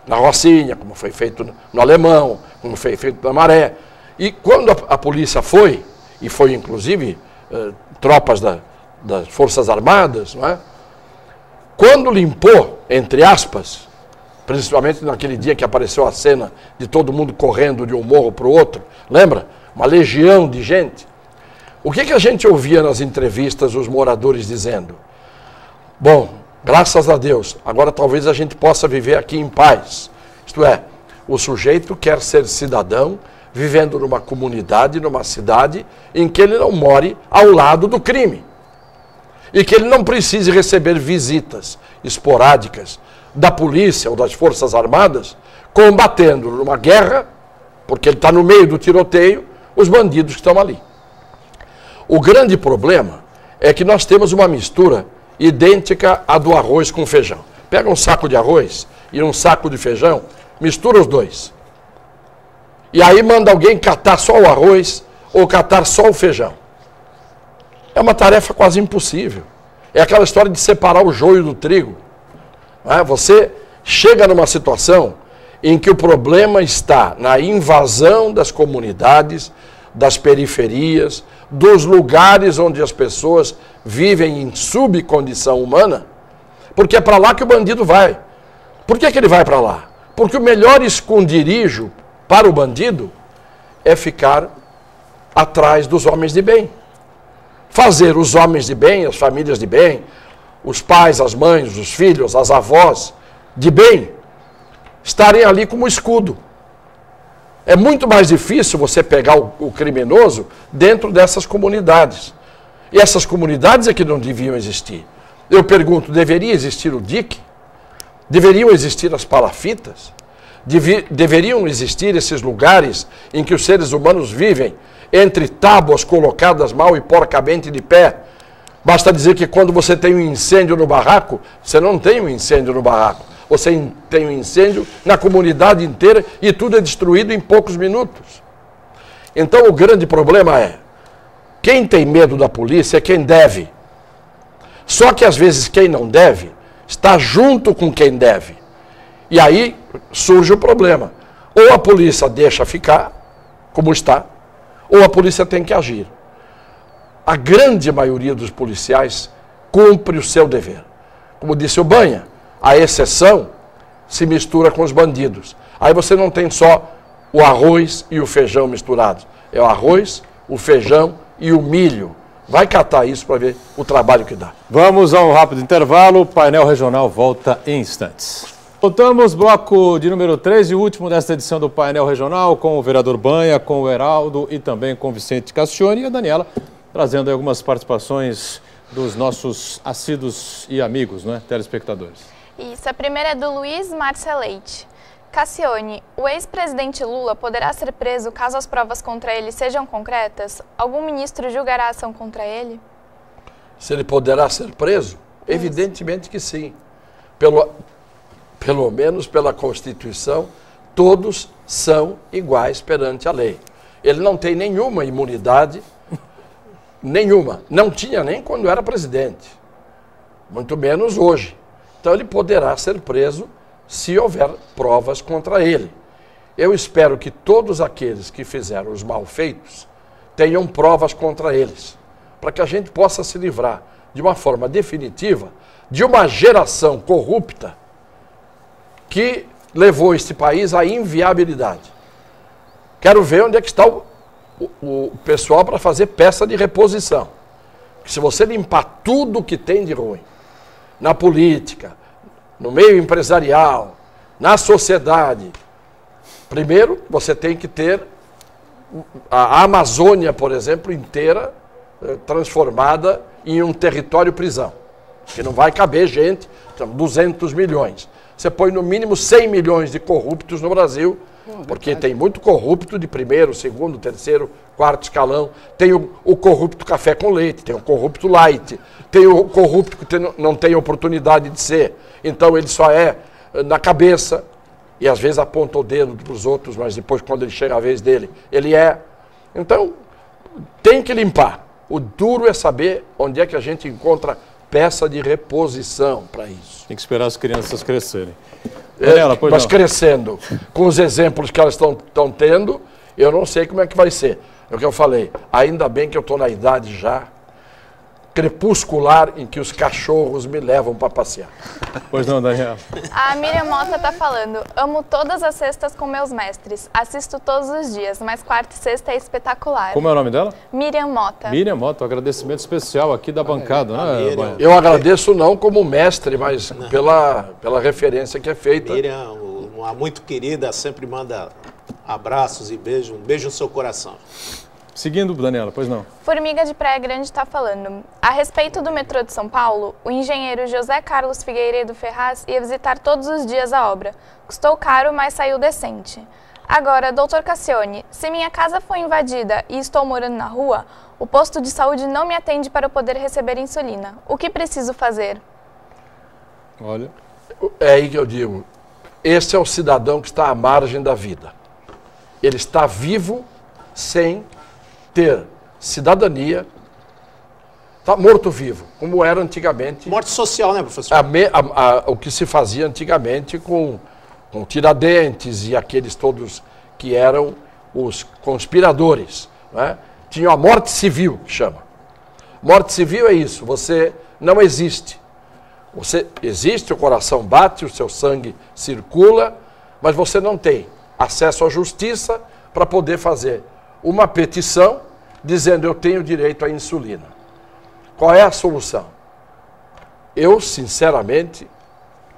na Rocinha, como foi feito no Alemão, como foi feito na Maré, e quando a polícia foi, e foi inclusive tropas das Forças Armadas, não é? Quando limpou, entre aspas, principalmente naquele dia que apareceu a cena de todo mundo correndo de um morro para o outro, lembra? Uma legião de gente. O que a gente ouvia nas entrevistas os moradores dizendo? Bom, graças a Deus, agora talvez a gente possa viver aqui em paz. Isto é, o sujeito quer ser cidadão, vivendo numa comunidade, numa cidade, em que ele não more ao lado do crime. E que ele não precise receber visitas esporádicas da polícia ou das Forças Armadas, combatendo numa guerra, porque ele está no meio do tiroteio, os bandidos que estão ali. O grande problema é que nós temos uma mistura idêntica à do arroz com feijão. Pega um saco de arroz e um saco de feijão, mistura os dois. E aí manda alguém catar só o arroz ou catar só o feijão. É uma tarefa quase impossível. É aquela história de separar o joio do trigo. Você chega numa situação em que o problema está na invasão das comunidades, das periferias, dos lugares onde as pessoas vivem em subcondição humana, porque é para lá que o bandido vai. Por que ele vai para lá? Porque o melhor esconderijo para o bandido é ficar atrás dos homens de bem. Fazer os homens de bem, as famílias de bem, os pais, as mães, os filhos, as avós de bem, estarem ali como escudo. É muito mais difícil você pegar o criminoso dentro dessas comunidades. E essas comunidades é que não deviam existir. Eu pergunto, deveria existir o DIC? Deveriam existir as palafitas? Deveriam existir esses lugares em que os seres humanos vivem entre tábuas colocadas mal e porcamente de pé? Basta dizer que quando você tem um incêndio no barraco, você não tem um incêndio no barraco. Você tem um incêndio na comunidade inteira e tudo é destruído em poucos minutos. Então o grande problema é, quem tem medo da polícia é quem deve. Só que às vezes quem não deve está junto com quem deve. E aí surge o problema. Ou a polícia deixa ficar, como está, ou a polícia tem que agir. A grande maioria dos policiais cumpre o seu dever. Como disse o Banha, a exceção se mistura com os bandidos. Aí você não tem só o arroz e o feijão misturados. É o arroz, o feijão e o milho. Vai catar isso para ver o trabalho que dá. Vamos a um rápido intervalo. O painel regional volta em instantes. Voltamos, bloco de número 3 e último desta edição do painel regional, com o vereador Banha, com o Heraldo e também com o Vicente Cassione e a Daniela, trazendo aí algumas participações dos nossos assíduos e amigos, né, telespectadores. Isso, a primeira é do Luiz Marcelete. Cassione, o ex-presidente Lula poderá ser preso caso as provas contra ele sejam concretas? Algum ministro julgará a ação contra ele? Se ele poderá ser preso? Evidentemente que sim. Pelo menos pela Constituição, todos são iguais perante a lei. Ele não tem nenhuma imunidade, nenhuma. Não tinha nem quando era presidente, muito menos hoje. Então ele poderá ser preso se houver provas contra ele. Eu espero que todos aqueles que fizeram os malfeitos tenham provas contra eles, para que a gente possa se livrar de uma forma definitiva de uma geração corrupta que levou este país à inviabilidade. Quero ver onde é que está o pessoal para fazer peça de reposição. Porque se você limpar tudo que tem de ruim, na política, no meio empresarial, na sociedade, primeiro você tem que ter a Amazônia, por exemplo, inteira transformada em um território prisão, que não vai caber gente, 200 milhões. Você põe no mínimo 100 milhões de corruptos no Brasil, porque tem muito corrupto de primeiro, segundo, terceiro, quarto escalão. Tem o corrupto café com leite, tem o corrupto light, tem o corrupto que não tem oportunidade de ser. Então ele só é na cabeça e às vezes aponta o dedo para os outros, mas depois quando ele chega a vez dele, ele é. Então tem que limpar. O duro é saber onde é que a gente encontra peça de reposição para isso. Tem que esperar as crianças crescerem. Daniela, pois mas não. Crescendo, com os exemplos que elas estão tendo, eu não sei como é que vai ser. É o que eu falei, ainda bem que eu estou na idade já crepuscular em que os cachorros me levam para passear. Pois não, Daniela. A Miriam Mota está falando, amo todas as sextas com meus mestres, assisto todos os dias, mas quarta e sexta é espetacular. Como é o nome dela? Miriam Mota. Miriam Mota, um agradecimento especial aqui da bancada, né, Banha? Eu agradeço não como mestre, mas pela referência que é feita. Miriam, uma muito querida, sempre manda abraços e beijo, um beijo no seu coração. Seguindo, Daniela, pois não. Formiga de Praia Grande está falando. A respeito do metrô de São Paulo, o engenheiro José Carlos Figueiredo Ferraz ia visitar todos os dias a obra. Custou caro, mas saiu decente. Agora, doutor Cassione, se minha casa foi invadida e estou morando na rua, o posto de saúde não me atende para eu poder receber insulina. O que preciso fazer? Olha. É aí que eu digo, esse é o cidadão que está à margem da vida. Ele está vivo sem ter cidadania, está morto-vivo, como era antigamente. Morte social, né, professor? O que se fazia antigamente com Tiradentes e aqueles todos que eram os conspiradores. Né? Tinha a morte civil, que chama. Morte civil é isso, você não existe. Você existe, o coração bate, o seu sangue circula, mas você não tem acesso à justiça para poder fazer uma petição dizendo eu tenho direito à insulina. Qual é a solução? Eu, sinceramente,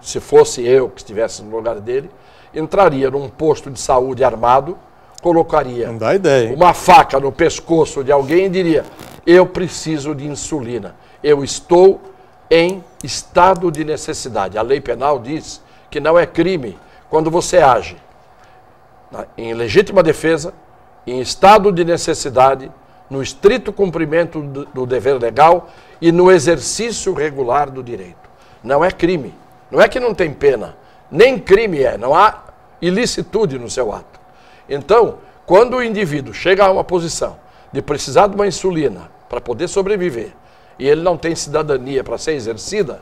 se fosse eu que estivesse no lugar dele, entraria num posto de saúde armado, colocaria Não dá ideia, hein? uma faca no pescoço de alguém e diria: eu preciso de insulina, eu estou em estado de necessidade. A lei penal diz que não é crime quando você age em legítima defesa, em estado de necessidade, no estrito cumprimento do dever legal e no exercício regular do direito. Não é crime. Não é que não tem pena. Nem crime é. Não há ilicitude no seu ato. Então, quando o indivíduo chega a uma posição de precisar de uma insulina para poder sobreviver e ele não tem cidadania para ser exercida,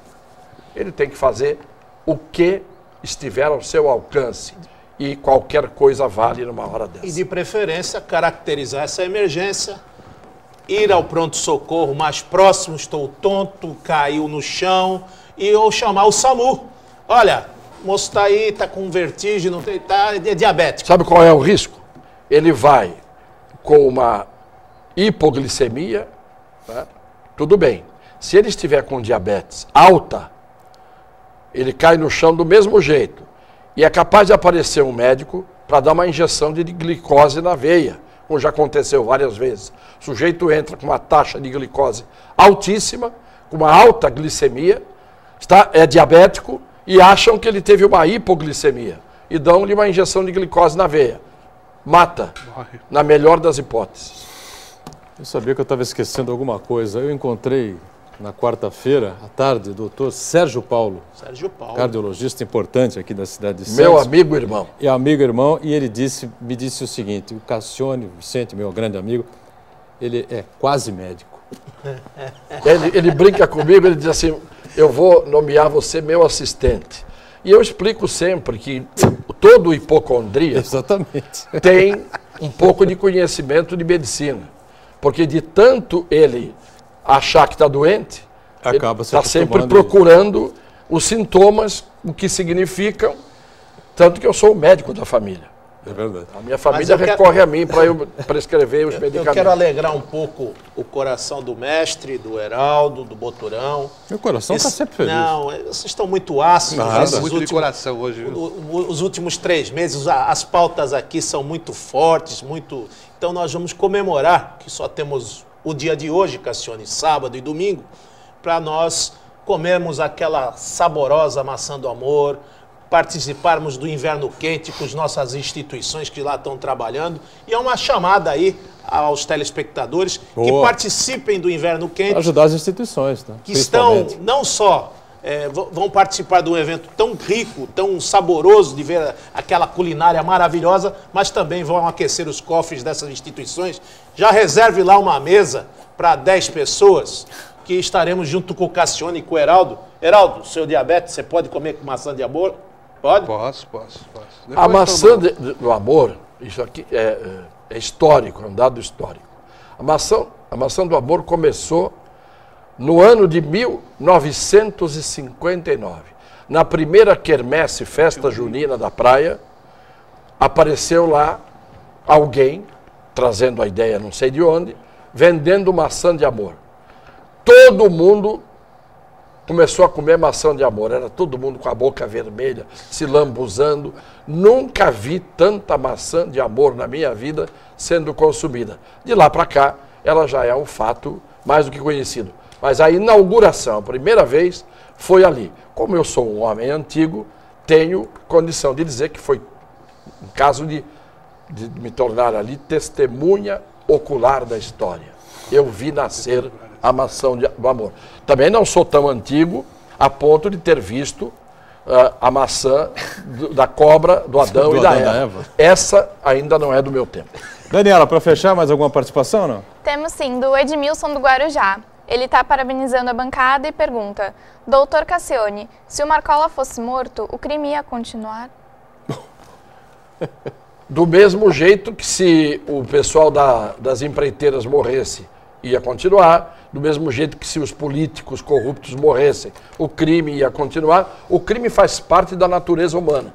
ele tem que fazer o que estiver ao seu alcance. E qualquer coisa vale numa hora dessa. E de preferência, caracterizar essa emergência, ir ao pronto-socorro mais próximo, estou tonto, caiu no chão, ou chamar o SAMU. Olha, o moço está aí, está com vertigem, não tem, é diabético. Sabe qual é o risco? Ele vai com uma hipoglicemia, né? Tudo bem. Se ele estiver com diabetes alta, ele cai no chão do mesmo jeito. E é capaz de aparecer um médico para dar uma injeção de glicose na veia, como já aconteceu várias vezes. O sujeito entra com uma taxa de glicose altíssima, com uma alta glicemia, é diabético e acham que ele teve uma hipoglicemia e dão-lhe uma injeção de glicose na veia. Mata, na melhor das hipóteses. Eu sabia que eu estava esquecendo alguma coisa. Eu encontrei na quarta-feira, à tarde, o doutor Sérgio Paulo. Sérgio Paulo. Cardiologista importante aqui da cidade de Santos. Meu amigo e irmão. E amigo e irmão, e ele me disse o seguinte: o Cassione, Vicente, meu grande amigo, ele é quase médico. Ele brinca comigo, ele diz assim: eu vou nomear você meu assistente. E eu explico sempre que todo hipocondríaco Exatamente. tem um pouco de conhecimento de medicina. Porque de tanto ele achar que está doente, Acaba se está sempre acostumando procurando os sintomas, o que significam, tanto que eu sou o médico da família. É verdade. A minha família recorre a mim para eu prescrever os medicamentos. Eu quero alegrar um pouco o coração do mestre, do Heraldo, do Boturão. Meu coração está sempre feliz. Não, vocês estão muito ácidos. Nada. Muito de coração hoje, viu? Os últimos 3 meses, as pautas aqui são muito fortes, muito... Então nós vamos comemorar, que só temos o dia de hoje, Cassione, sábado e domingo, para nós comermos aquela saborosa maçã do amor, participarmos do inverno quente com as nossas instituições que lá estão trabalhando. E é uma chamada aí aos telespectadores que participem do inverno quente. Para ajudar as instituições, né? Que estão, não só vão participar de um evento tão rico, tão saboroso de ver aquela culinária maravilhosa, mas também vão aquecer os cofres dessas instituições. Já reserve lá uma mesa para 10 pessoas, que estaremos junto com o Cassione e com o Heraldo. Heraldo, seu diabetes, você pode comer com maçã de amor? Pode? Posso. A maçã do amor, isso aqui é histórico, é um dado histórico. A maçã do amor começou no ano de 1959. Na primeira quermesse, festa junina da praia, apareceu lá alguém, trazendo a ideia não sei de onde, vendendo maçã de amor. Todo mundo começou a comer maçã de amor, era todo mundo com a boca vermelha, se lambuzando. Nunca vi tanta maçã de amor na minha vida sendo consumida. De lá para cá, ela já é um fato mais do que conhecido. Mas a inauguração, a primeira vez, foi ali. Como eu sou um homem antigo, tenho condição de dizer que foi um caso de me tornar ali testemunha ocular da história. Eu vi nascer a maçã do amor. Também não sou tão antigo a ponto de ter visto a maçã da cobra, do Adão e da Eva. Essa ainda não é do meu tempo. Daniela, para fechar, mais alguma participação ou não? Temos sim, do Edmilson do Guarujá. Ele está parabenizando a bancada e pergunta: Doutor Cassione, se o Marcola fosse morto, o crime ia continuar? Do mesmo jeito que se o pessoal das empreiteiras morresse, ia continuar. Do mesmo jeito que se os políticos corruptos morressem, o crime ia continuar. O crime faz parte da natureza humana.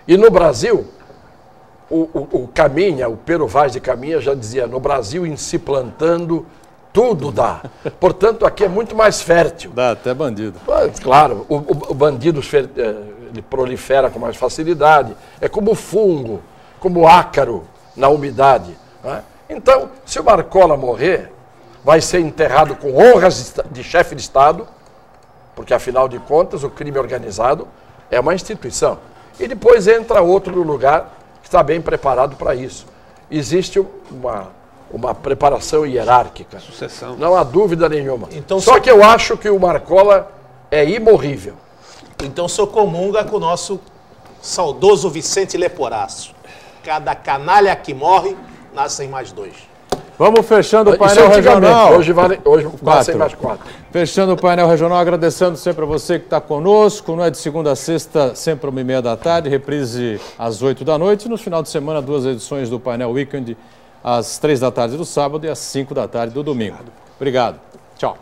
E no Brasil, o Caminha, o Pero Vaz de Caminha já dizia: no Brasil, em se plantando, tudo dá. Portanto, aqui é muito mais fértil. Dá até bandido. Claro, o bandido ele prolifera com mais facilidade. É como fungo, como ácaro na umidade. Né? Então, se o Marcola morrer, vai ser enterrado com honras de chefe de Estado, porque, afinal de contas, o crime organizado é uma instituição. E depois entra outro no lugar que está bem preparado para isso. Existe uma preparação hierárquica. Sucessão. Não há dúvida nenhuma. Então, só que eu acho que o Marcola é imorrível. Então o senhor comunga com o nosso saudoso Vicente Leporaço. Cada canalha que morre, nascem mais 2. Vamos fechando o Isso painel antigamente. regional. Hoje nascem mais 4. Fechando o painel regional, agradecendo sempre a você que está conosco. Não é de segunda a sexta, sempre 1h30 da tarde, reprise às 8 da noite. No final de semana, 2 edições do painel Weekend, às 3 da tarde do sábado e às 5 da tarde do domingo. Obrigado. Tchau.